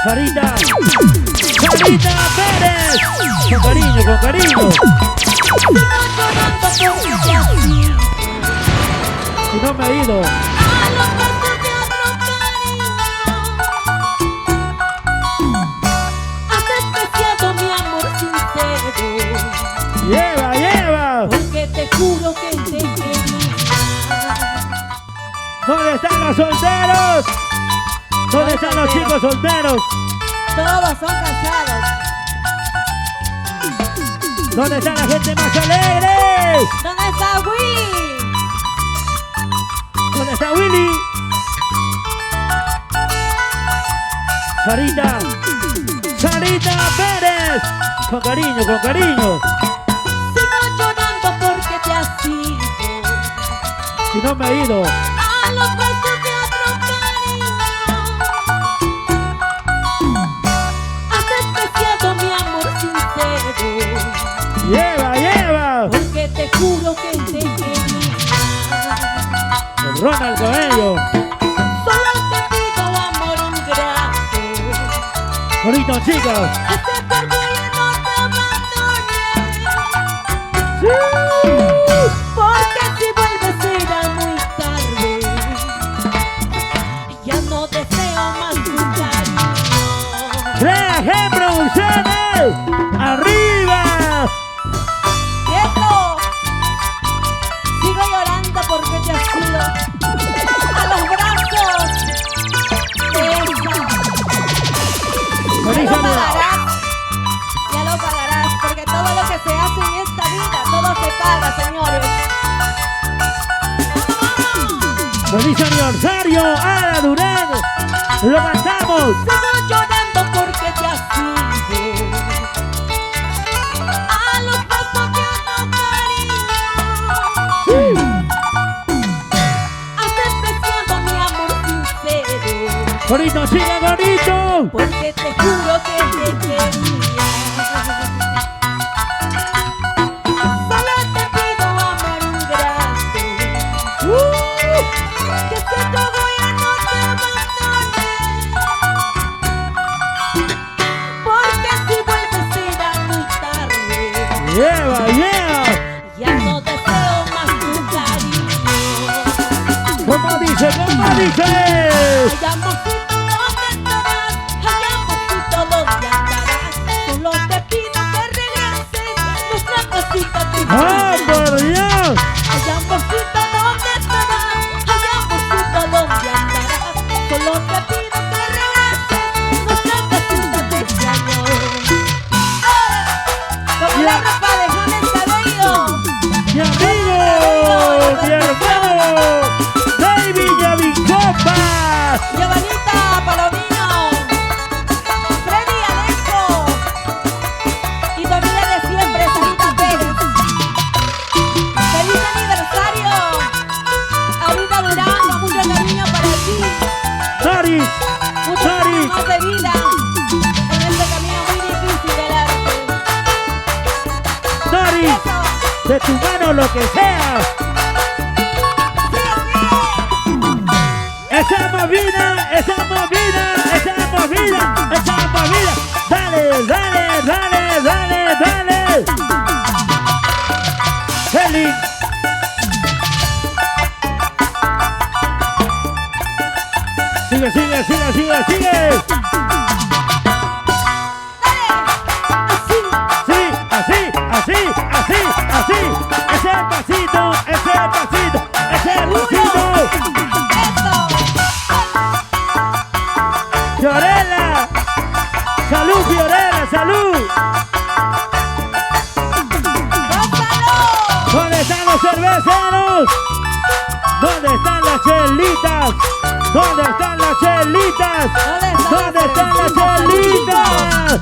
Sarita. Sarita Pérez. Con cariño, con cariño. Si no me he ido. Lleva, lleva. Porque te juro que te quería. ¿Dónde están los solteros? ¿Dónde están los chicos solteros? Todos son casados. ¿Dónde está la gente más alegre? ¿Dónde está Willy? ¿Dónde está Willy? Sarita. Sarita Pérez. Con cariño, con cariño. Sigo llorando porque te has ido. Si no me he ido. A los brazos de otro cariño. Has despreciado mi amor sincero. Lleva, lleva. Porque te juro que te quería. Con Ronald Cabello. Solo te pido amor ingrato. Bonito, chicos. Este orgullo no te abandone. Sí. Porque si vuelves será muy tarde. Ya no deseo más tu cariño. Reaje Producciones. ¡Arriba! ¡Eso! Sigo llorando porque te has ido. ¡A los brazos! ¡Eso! Ya lo pagarás. Ya lo pagarás. Porque todo lo que se hace en esta vida, todo se paga, señores. Feliz aniversario, Ada Durán. Lo cantamos. Sigo llorando porque te has ido. A los brazos de otro cariño. Has despreciado mi amor sincero. Bonito, chica, bonito. Porque te juro que te quería. Solo te pido amor ingrato. Que si tu orgullo no te abandone. Porque si vuelves será muy tarde. Lleva, lleva. Ya no deseo más tu cariño. ¿Cómo dice? ¿Cómo dice? Ay, amorcito, ¿dónde estarás? Ay, amorcito, ¿dónde andarás? Solo te pido que regreses. Nuestra casita te ¡Ah, por Dios! Ay, amorcito, ¿dónde estarás? Ay, amorcito, ¿dónde andarás? Solo te pido que regreses. Nuestra casita te extraño. Como la ropa de James Cabello. ¡Mi amigo! ¡Mi hermano! ¡David Yavicopa! Giovanita Palomino, Freddy Alejo y tu amiga de siempre, Sarita Pérez. ¡Feliz aniversario! Ahorita Durán, con mucho cariño para ti. ¡Doris! Muchos años más de vida en este camino muy difícil del arte. ¡Doris! Eso, De tu mano lo que sea. sigue, Esa movida, esa movida, esa movida, esa movida. Dale, dale, dale, dale, dale. Feliz. Sigue, sigue, sigue, sigue, sigue. así. Sí, así, así, así, así. Ese pasito, ese pasito, ese pasito. Eso. Fiorella. Salud, Fiorella, salud. ¡Gózalo! ¿Dónde están los cerveceros? ¿Dónde están las chelitas? ¿Dónde están las chelitas? ¿Dónde están las chelitas?